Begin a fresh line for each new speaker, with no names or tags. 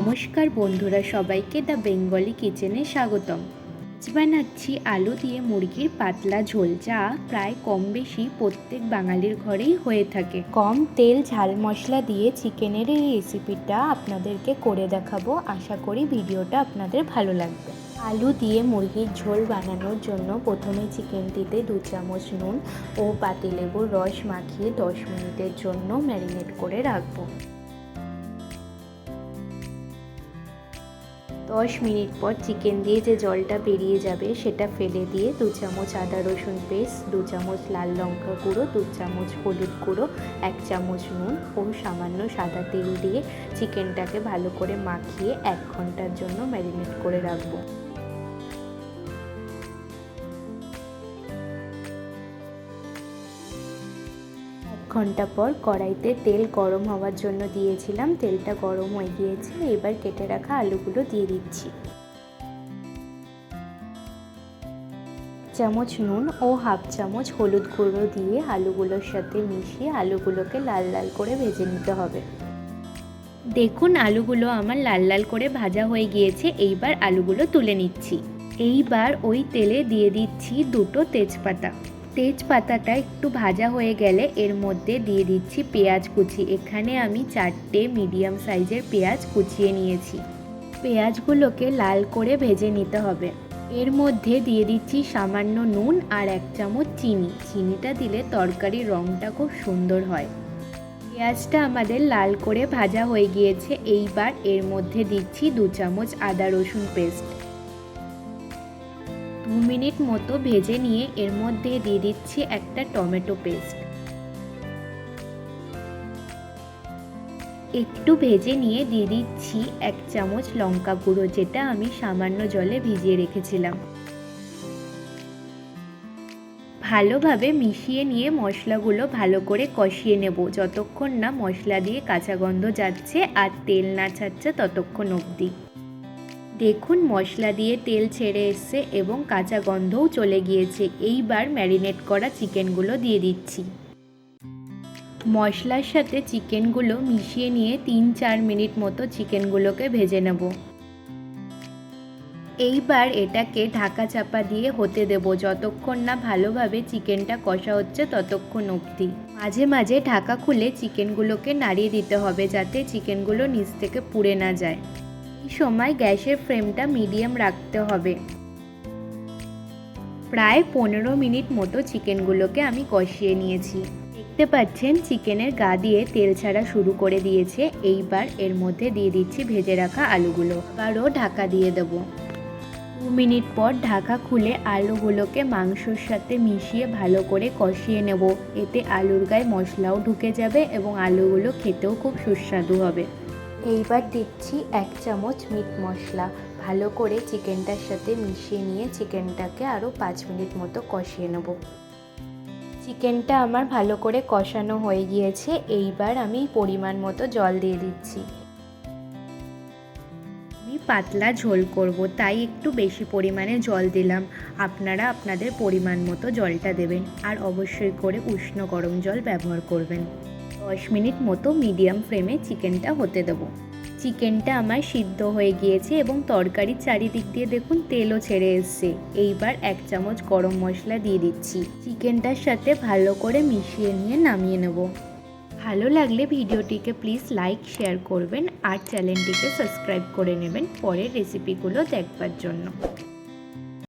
নমস্কার বন্ধুরা, সবাইকে দ্য বেঙ্গলি কিচেনে স্বাগতম। আজ বানাচ্ছি আলু দিয়ে মুরগির পাতলা ঝোল, যা প্রায় কম বেশি প্রত্যেক বাঙালির ঘরেই হয়ে থাকে। কম তেল ঝাল মশলা দিয়ে চিকেনের এই রেসিপিটা আপনাদেরকে করে দেখাবো। আশা করি ভিডিওটা আপনাদের ভালো লাগবে। আলু দিয়ে মুরগির ঝোল বানানোর জন্য প্রথমে চিকেনটিতে 2 চামচ নুন ও পাতিলেবুর রস মাখিয়ে 10 মিনিটের জন্য ম্যারিনেট করে রাখবো। 10 মিনিট পর চিকেন দিয়ে যে জলটা বেরিয়ে যাবে সেটা ফেলে দিয়ে 2 চামচ আদা রসুন পেস্ট, 2 চামচ লাল লঙ্কা গুঁড়ো, 2 চামচ হলুদ গুঁড়ো, 1 চামচ নুন ও সামান্য সাদা তেল দিয়ে চিকেনটাকে ভালো করে মাখিয়ে 1 ঘন্টার জন্য ম্যারিনেট করে রাখবো। ঘন্টা পর কড়াইতে তেল গরম হওয়ার জন্য দিয়েছিলাম, তেলটা গরম হয়ে গিয়েছে। এবার কেটে রাখা আলুগুলো দিয়ে দিচ্ছি। চামচ নুন ও হাফ চামচ হলুদ গুঁড়ো দিয়ে আলুগুলোর সাথে মিশিয়ে আলুগুলোকে লাল লাল করে ভেজে নিতে হবে। দেখুন, আলুগুলো আমার লাল লাল করে ভাজা হয়ে গিয়েছে। এইবার আলুগুলো তুলে নিচ্ছি। এইবার ওই তেলে দিয়ে দিচ্ছি 2টো তেজপাতা। তেজপাতাটা একটু ভাজা হয়ে গেলে এর মধ্যে দিয়ে দিচ্ছি পেঁয়াজ কুচি। এখানে আমি 4টে মিডিয়াম সাইজের পেঁয়াজ কুচিয়ে নিয়েছি। পেঁয়াজগুলোকে লাল করে ভেজে নিতে হবে। এর মধ্যে দিয়ে দিচ্ছি সামান্য নুন আর 1 চামচ চিনি। চিনিটা দিলে তরকারির রঙটা খুব সুন্দর হয়। পেঁয়াজটা আমাদের লাল করে ভাজা হয়ে গিয়েছে। এইবার এর মধ্যে দিচ্ছি 2 চামচ আদা রসুন পেস্ট। 2 মিনিট মতো ভেজে নিয়ে এর মধ্যে দিয়ে দিচ্ছি একটা টমেটো পেস্ট। একটু ভেজে নিয়ে দিয়ে দিচ্ছি 1 চামচ লঙ্কা গুঁড়ো, যেটা আমি সামান্য জলে ভিজিয়ে রেখেছিলাম। ভালোভাবে মিশিয়ে নিয়ে মশলাগুলো ভালো করে কষিয়ে নেব, যতক্ষণ না মশলা দিয়ে কাঁচা গন্ধ যাচ্ছে আর তেল না ছাড়ছে ততক্ষণ অবধি। দেখুন, মশলা দিয়ে তেল ছেড়ে এসছে এবং কাঁচা গন্ধও চলে গিয়েছে। এইবার ম্যারিনেট করা চিকেনগুলো দিয়ে দিচ্ছি। মশলার সাথে চিকেনগুলো মিশিয়ে নিয়ে 3-4 মিনিট মতো চিকেনগুলোকে ভেজে নেব। এইবার এটাকে ঢাকা চাপা দিয়ে হতে দেব, যতক্ষণ না ভালোভাবে চিকেনটা কষা হচ্ছে ততক্ষণ অবধি। মাঝে মাঝে ঢাকা খুলে চিকেনগুলোকে নাড়িয়ে দিতে হবে, যাতে চিকেনগুলো নিচ থেকে পুড়ে না যায়। এই সময় গ্যাসের ফ্লেমটা মিডিয়াম রাখতে হবে। প্রায় 15 মিনিট মতো চিকেনগুলোকে আমি কষিয়ে নিয়েছি। দেখতে পাচ্ছেন চিকেনের গা দিয়ে তেল ছাড়া শুরু করে দিয়েছে। এইবার এর মধ্যে দিয়ে দিচ্ছি ভেজে রাখা আলুগুলো। আবারও ঢাকা দিয়ে দেব। 2 মিনিট পর ঢাকা খুলে আলুগুলোকে মাংসর সাথে মিশিয়ে ভালো করে কষিয়ে নেব। এতে আলুর গায়ে মশলাও ঢুকে যাবে এবং আলুগুলো খেতেও খুব সুস্বাদু হবে। এইবার দিচ্ছি 1 চামচ মিট মশলা। ভালো করে চিকেনটার সাথে মিশিয়ে নিয়ে চিকেনটাকে আরও 5 মিনিট মতো কষিয়ে নেব। চিকেনটা আমার ভালো করে কষানো হয়ে গিয়েছে। এইবার আমি পরিমাণ মতো জল দিয়ে দিচ্ছি। আমি পাতলা ঝোল করব, তাই একটু বেশি পরিমাণে জল দিলাম। আপনারা আপনাদের পরিমাণ মতো জলটা দেবেন, আর অবশ্যই করে উষ্ণ গরম জল ব্যবহার করবেন। 10 মিনিট মতো মিডিয়াম ফ্লেমে চিকেনটা হতে দেবো। চিকেনটা আমার সিদ্ধ হয়ে গিয়েছে এবং তরকারির চারিদিক দিয়ে দেখুন তেলও ছেড়ে এসছে। এইবার 1 চামচ গরম মশলা দিয়ে দিচ্ছি। চিকেনটার সাথে ভালো করে মিশিয়ে নিয়ে নামিয়ে নেব। ভালো লাগলে ভিডিওটিকে প্লিজ লাইক শেয়ার করবেন আর চ্যানেলটিকে সাবস্ক্রাইব করে নেবেন পরের রেসিপিগুলো দেখবার জন্য।